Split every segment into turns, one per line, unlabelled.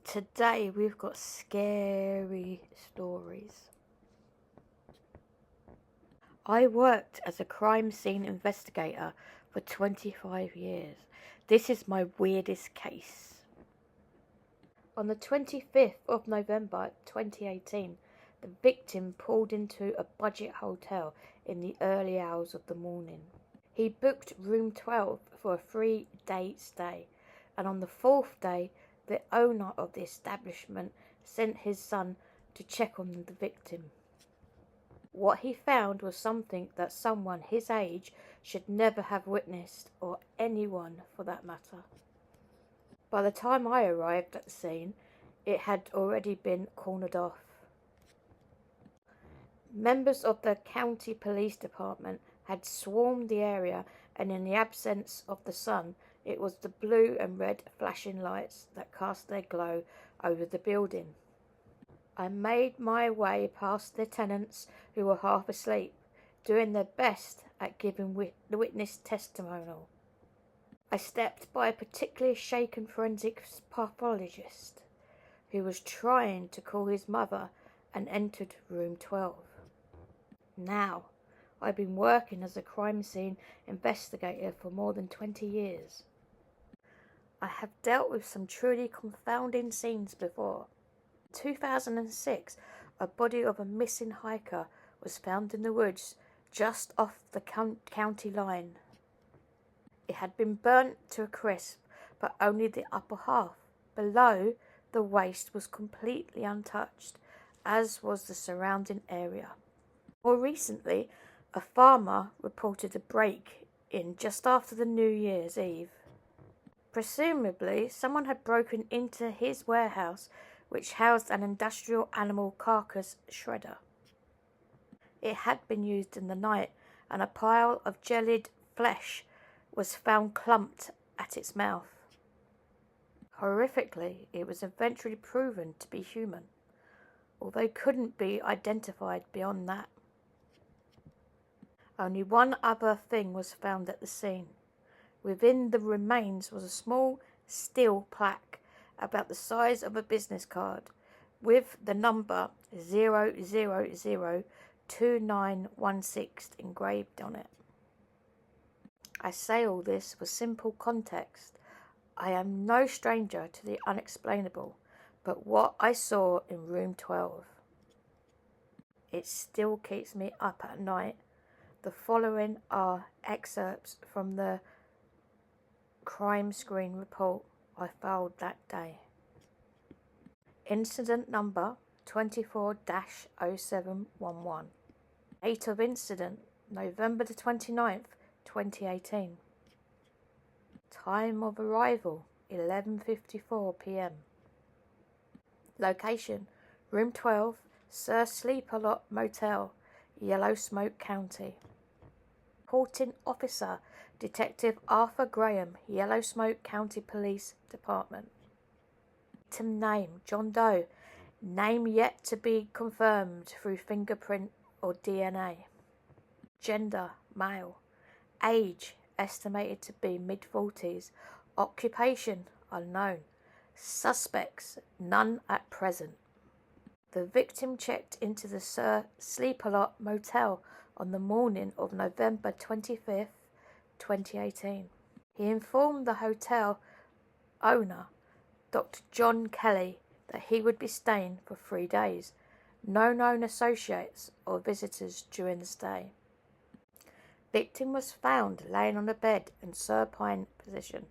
Today we've got scary stories. I worked as a crime scene investigator for 25 years. This is my weirdest case. On the 25th of November 2018, the victim pulled into a budget hotel in the early hours of the morning. He booked room 12 for a 3-day stay, and on the 4th day, the owner of the establishment sent his son to check on the victim. What he found was something that someone his age should never have witnessed, or anyone for that matter. By the time I arrived at the scene, it had already been cornered off. Members of the county police department had swarmed the area, and in the absence of the sun, it was the blue and red flashing lights that cast their glow over the building. I made my way past the tenants who were half asleep, doing their best at giving the witness testimonial. I stepped by a particularly shaken forensic pathologist who was trying to call his mother and entered room 12. Now, I've been working as a crime scene investigator for more than 20 years. I have dealt with some truly confounding scenes before. In 2006, a body of a missing hiker was found in the woods just off the county line. It had been burnt to a crisp, but only the upper half. Below, the waist was completely untouched, as was the surrounding area. More recently, a farmer reported a break-in just after the New Year's Eve. Presumably, someone had broken into his warehouse, which housed an industrial animal carcass shredder. It had been used in the night, and a pile of jellied flesh was found clumped at its mouth. Horrifically, it was eventually proven to be human, although couldn't be identified beyond that. Only one other thing was found at the scene. Within the remains was a small steel plaque about the size of a business card with the number 0002916 engraved on it. I say all this for simple context. I am no stranger to the unexplainable, but what I saw in room 12, it still keeps me up at night. The following are excerpts from the crime screen report I filed that day. Incident number 24-0711. Date of incident November the 29th, 2018. Time of arrival 11:54 p.m. Location room 12, Sir Sleep-A-Lot Motel, Yellow Smoke County. Reporting officer Detective Arthur Graham, Yellow Smoke County Police Department. Victim name John Doe. Name yet to be confirmed through fingerprint or DNA. Gender male. Age estimated to be mid-40s. Occupation unknown. Suspects none at present. The victim checked into the Sir Sleep-A-Lot Motel on the morning of November 25th, 2018. He informed the hotel owner, Dr. John Kelly, that he would be staying for 3 days. No known associates or visitors during the stay. Victim was found laying on a bed in supine position.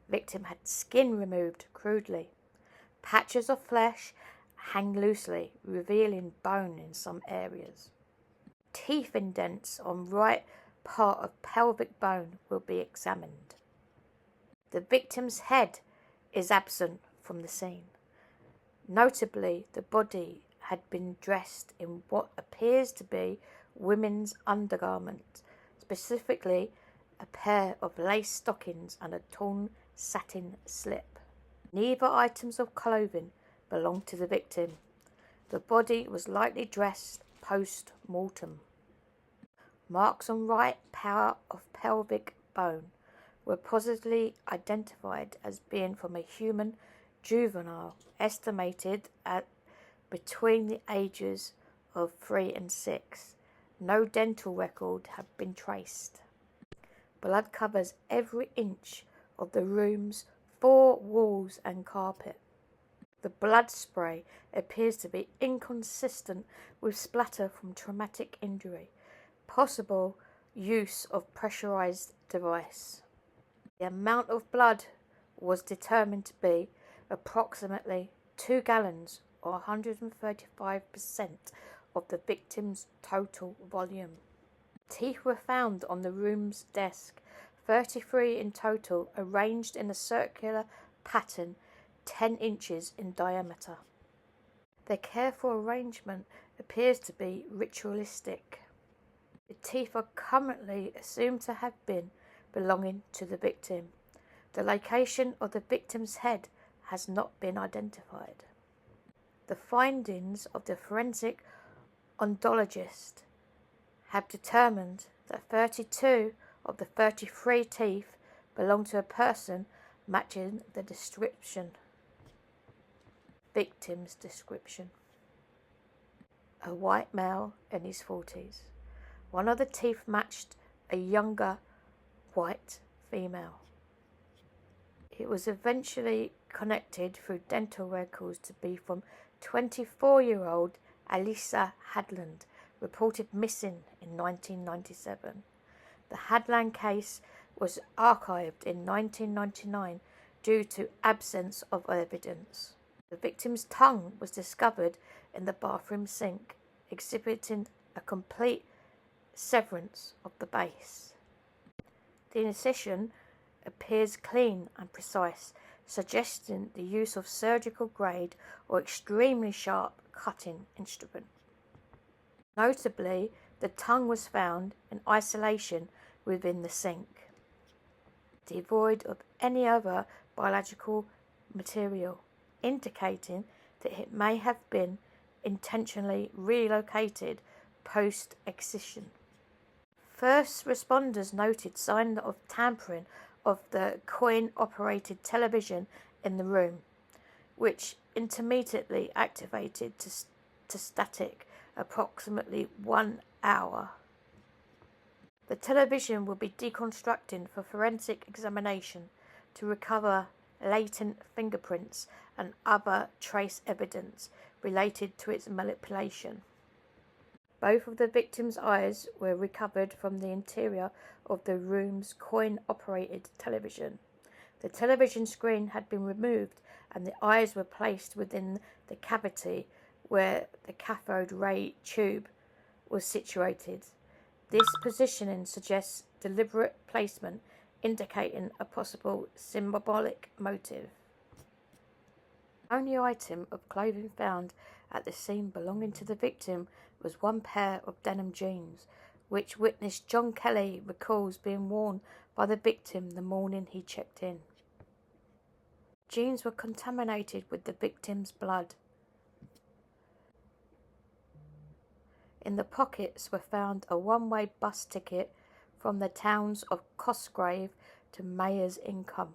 Victim had skin removed crudely. Patches of flesh hang loosely, revealing bone in some areas. Teeth indents on right part of pelvic bone will be examined. The victim's head is absent from the scene. Notably, the body had been dressed in what appears to be women's undergarments, specifically a pair of lace stockings and a torn satin slip. Neither items of clothing belonged to the victim. The body was likely dressed post-mortem. Marks on right part of pelvic bone were positively identified as being from a human juvenile, estimated at between the ages of 3 and 6. No dental record had been traced. Blood covers every inch of the room's 4 walls and carpet. The blood spray appears to be inconsistent with splatter from traumatic injury, possible use of pressurized device. The amount of blood was determined to be approximately 2 gallons or 135% of the victim's total volume. Teeth were found on the room's desk, 33 in total, arranged in a circular pattern 10 inches in diameter. Their careful arrangement appears to be ritualistic. The teeth are currently assumed to have been belonging to the victim. The location of the victim's head has not been identified. The findings of the forensic odontologist have determined that 32 of the 33 teeth belong to a person matching the victim's description. A white male in his 40s. One of the teeth matched a younger white female. It was eventually connected through dental records to be from 24-year-old Alisa Hadland, reported missing in 1997. The Hadland case was archived in 1999 due to absence of evidence. The victim's tongue was discovered in the bathroom sink, exhibiting a complete severance of the base. The incision appears clean and precise, suggesting the use of surgical grade or extremely sharp cutting instrument. Notably, the tongue was found in isolation within the sink, devoid of any other biological material, indicating that it may have been intentionally relocated post-excision. First responders noted signs of tampering of the coin-operated television in the room, which intermittently activated to static approximately 1 hour. The television will be deconstructed for forensic examination to recover latent fingerprints and other trace evidence related to its manipulation. Both of the victim's eyes were recovered from the interior of the room's coin-operated television. The television screen had been removed and the eyes were placed within the cavity where the cathode ray tube was situated. This positioning suggests deliberate placement, indicating a possible symbolic motive. The only item of clothing found at the scene belonging to the victim was one pair of denim jeans, which witness John Kelly recalls being worn by the victim the morning he checked in. Jeans were contaminated with the victim's blood. In the pockets were found a one-way bus ticket from the towns of Cosgrave to Mayors Income,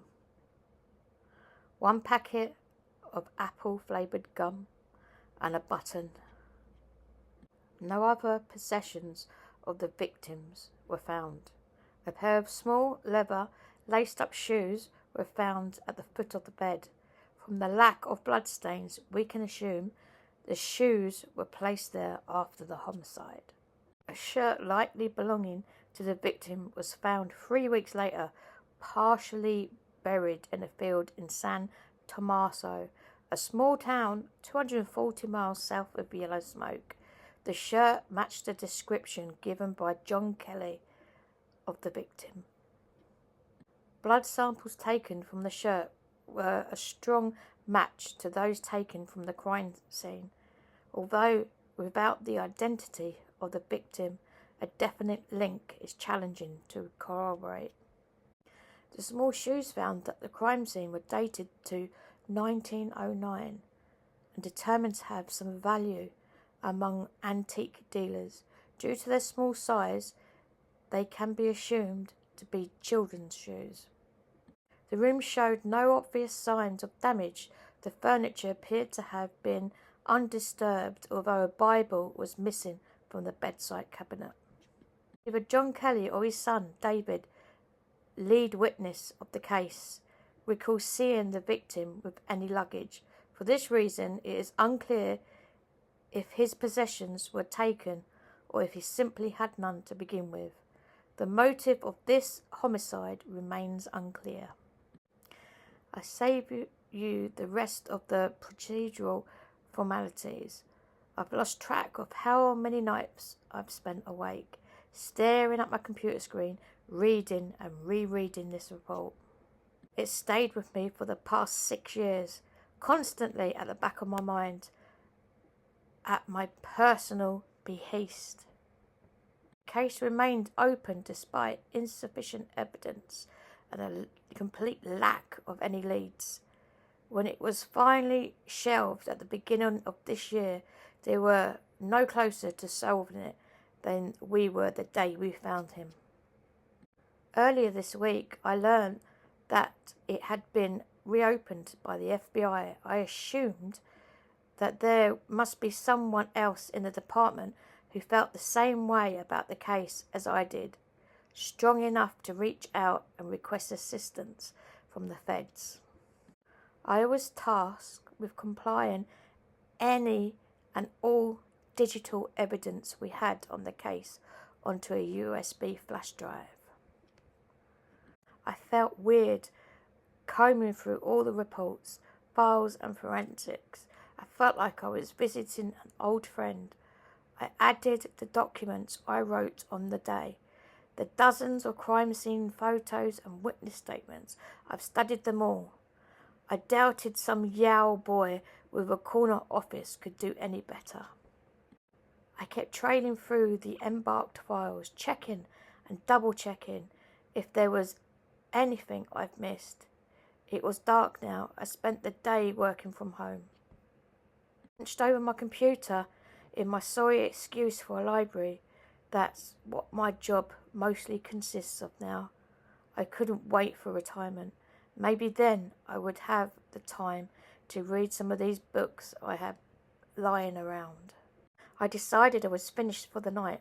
one packet of apple-flavoured gum, and a button. No other possessions of the victims were found. A pair of small leather laced-up shoes were found at the foot of the bed. From the lack of bloodstains, we can assume the shoes were placed there after the homicide. A shirt likely belonging to the victim was found 3 weeks later, partially buried in a field in San Tommaso, a small town 240 miles south of Yellow Smoke. The shirt matched the description given by John Kelly of the victim. Blood samples taken from the shirt were a strong match to those taken from the crime scene, although without the identity of the victim, a definite link is challenging to corroborate. The small shoes found at the crime scene were dated to 1909 and determined to have some value among antique dealers. Due to their small size, they can be assumed to be children's shoes. The room showed no obvious signs of damage The furniture appeared to have been undisturbed, although a Bible was missing from the bedside cabinet. Either John Kelly or his son, David, lead witness of the case, recalls seeing the victim with any luggage. For this reason, it is unclear if his possessions were taken or if he simply had none to begin with. The motive of this homicide remains unclear. I save you the rest of the procedural formalities. I've lost track of how many nights I've spent awake, staring at my computer screen, reading and rereading this report. It's stayed with me for the past 6 years, constantly at the back of my mind, at my personal behest. The case remained open despite insufficient evidence and a complete lack of any leads. When it was finally shelved at the beginning of this year, they were no closer to solving it than we were the day we found him. Earlier this week, I learned that it had been reopened by the FBI. I assumed that there must be someone else in the department who felt the same way about the case as I did, strong enough to reach out and request assistance from the feds. I was tasked with compiling any and all digital evidence we had on the case onto a USB flash drive. I felt weird combing through all the reports, files and forensics. I felt like I was visiting an old friend. I added the documents I wrote on the day, the dozens of crime scene photos and witness statements. I've studied them all. I doubted some Yale boy with a corner office could do any better. I kept trailing through the embarked files, checking and double-checking if there was anything I've missed. It was dark now. I spent the day working from home. I hunched over my computer in my sorry excuse for a library. That's what my job mostly consists of now. I couldn't wait for retirement. Maybe then I would have the time to read some of these books I had lying around. I decided I was finished for the night.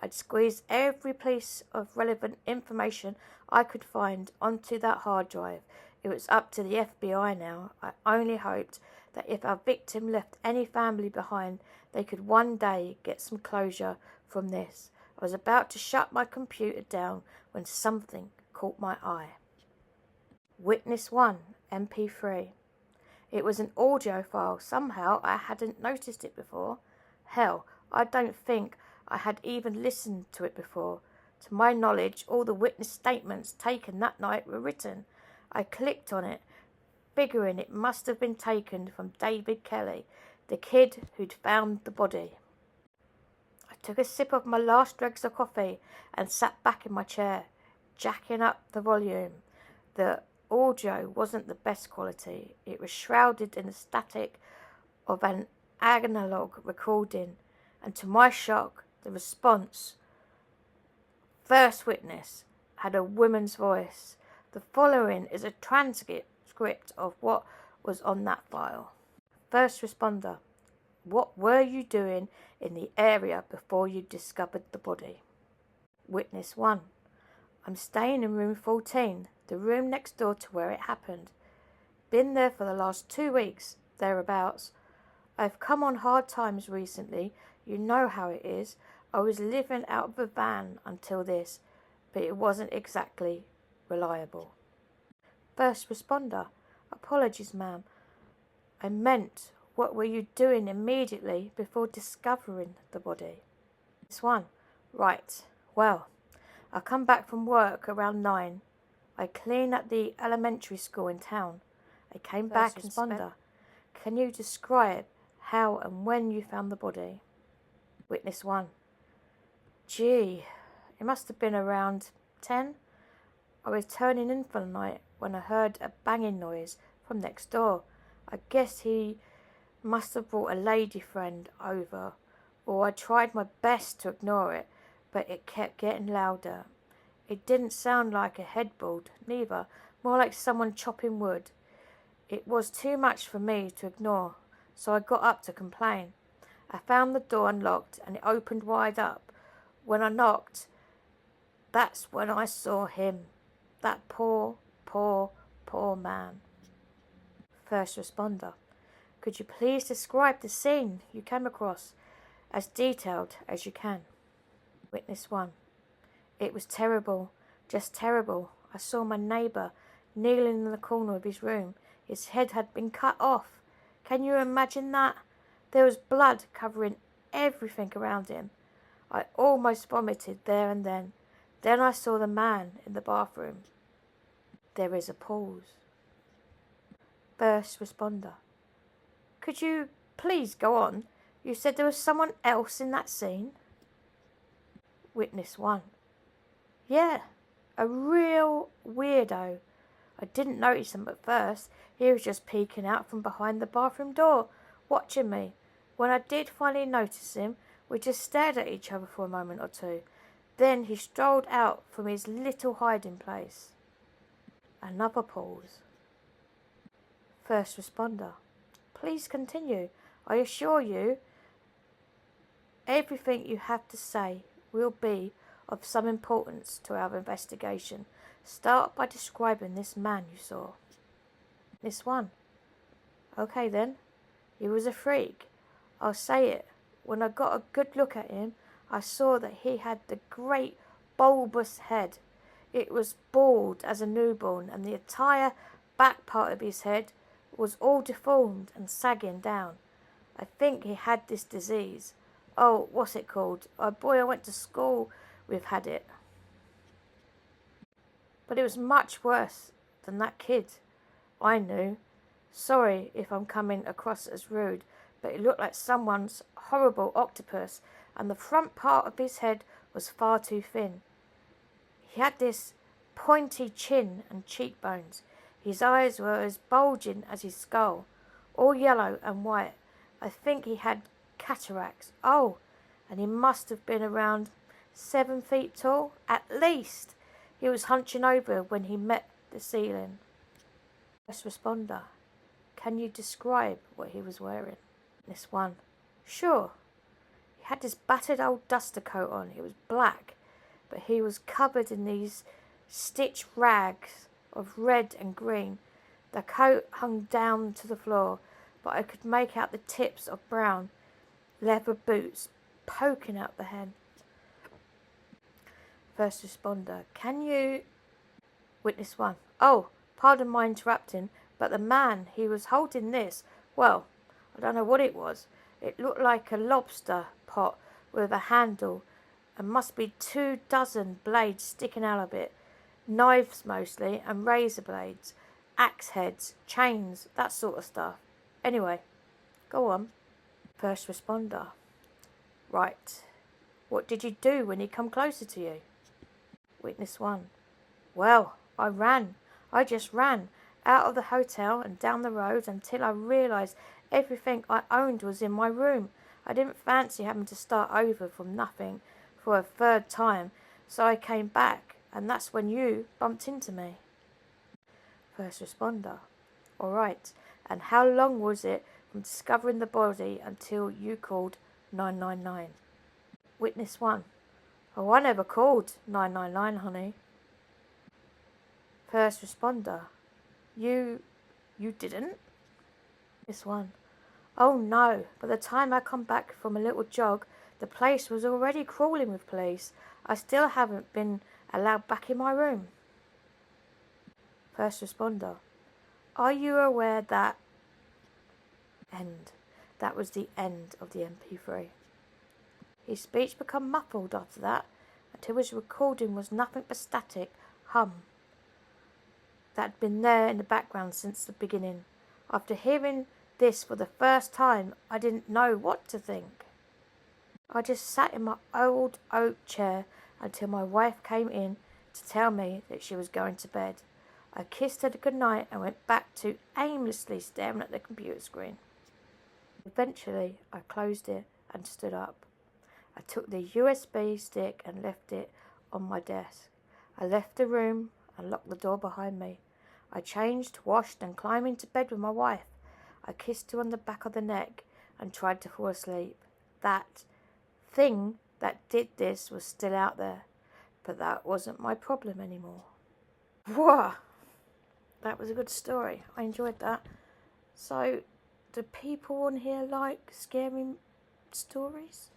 I'd squeezed every piece of relevant information I could find onto that hard drive. It was up to the FBI now. I only hoped that if our victim left any family behind, they could one day get some closure from this. I was about to shut my computer down when something caught my eye. Witness 1, MP3. It was an audio file. Somehow I hadn't noticed it before. Hell, I don't think I had even listened to it before. To my knowledge, all the witness statements taken that night were written. I clicked on it, figuring it must have been taken from David Kelly, the kid who'd found the body. I took a sip of my last dregs of coffee and sat back in my chair, jacking up the volume. The audio wasn't the best quality. It was shrouded in the static of an analog recording, and to my shock, the response, first witness, had a woman's voice. The following is a transcript of what was on that file. First responder: what were you doing in the area before you discovered the body? Witness 1: I'm staying in room 14, the room next door to where it happened. Been there for the last 2 weeks, thereabouts. I've come on hard times recently. You know how it is. I was living out of a van until this, but it wasn't exactly reliable. First responder: apologies, ma'am. I meant, what were you doing immediately before discovering the body? This one: right, well, I come back from work around 9. I clean at the elementary school in town. I came back and responder: can you describe how and when you found the body? Witness 1: gee, it must have been around 10. I was turning in for the night when I heard a banging noise from next door. I guess he must have brought a lady friend over, or I tried my best to ignore it, but it kept getting louder. It didn't sound like a headboard, neither, more like someone chopping wood. It was too much for me to ignore, so I got up to complain. I found the door unlocked and it opened wide up. When I knocked, that's when I saw him. That poor, poor, poor man. First responder. Could you please describe the scene you came across as detailed as you can? Witness 1. It was terrible, just terrible. I saw my neighbour kneeling in the corner of his room. His head had been cut off. Can you imagine that? There was blood covering everything around him. I almost vomited there and then. Then I saw the man in the bathroom. There is a pause. First responder. Could you please go on? You said there was someone else in that scene? Witness 1. Yeah, a real weirdo. I didn't notice him at first. He was just peeking out from behind the bathroom door, watching me. When I did finally notice him, we just stared at each other for a moment or two. Then he strolled out from his little hiding place. Another pause. First responder. Please continue. I assure you, everything you have to say will be of some importance to our investigation. Start by describing this man you saw. This one. Okay then. He was a freak. I'll say it. When I got a good look at him, I saw that he had the great bulbous head. It was bald as a newborn, and the entire back part of his head was all deformed and sagging down. I think he had this disease. Oh, what's it called? A boy I went to school with had it. But it was much worse than that kid I knew. Sorry if I'm coming across as rude, but it looked like someone's horrible octopus, and the front part of his head was far too thin. He had this pointy chin and cheekbones. His eyes were as bulging as his skull, all yellow and white. I think he had cataracts. Oh, and he must have been around 7 feet tall, at least. He was hunching over when he met the ceiling. First responder. Can you describe what he was wearing? This one. Sure. He had this battered old duster coat on. It was black, but he was covered in these stitched rags of red and green. The coat hung down to the floor, but I could make out the tips of brown leather boots poking out the hem. First responder. Can you... Witness 1. Oh, pardon my interrupting, but the man, he was holding this. Well, I don't know what it was. It looked like a lobster pot with a handle, and must be 24 blades sticking out of it. Knives mostly, and razor blades, axe heads, chains, that sort of stuff. Anyway, go on. First responder. Right. What did you do when he come closer to you? Witness 1. Well, I ran. I just ran out of the hotel and down the road until I realised everything I owned was in my room. I didn't fancy having to start over from nothing for a third time, so I came back, and that's when you bumped into me. First responder. All right. And how long was it from discovering the body until you called 999? Witness 1. Oh, I never called 999, honey. First responder. You didn't? This one. Oh no, by the time I come back from a little jog, the place was already crawling with police. I still haven't been allowed back in my room. First responder. Are you aware that... End. That was the end of the MP3. His speech became muffled after that, until his recording was nothing but static hum that had been there in the background since the beginning. After hearing this for the first time, I didn't know what to think. I just sat in my old oak chair until my wife came in to tell me that she was going to bed. I kissed her good night and went back to aimlessly staring at the computer screen. Eventually, I closed it and stood up. I took the USB stick and left it on my desk. I left the room and locked the door behind me. I changed, washed, and climbed into bed with my wife. I kissed her on the back of the neck and tried to fall asleep. That thing that did this was still out there, but that wasn't my problem anymore. Whoa! That was a good story. I enjoyed that. So, do people on here like scary stories?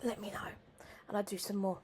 Let me know, and I'll do some more.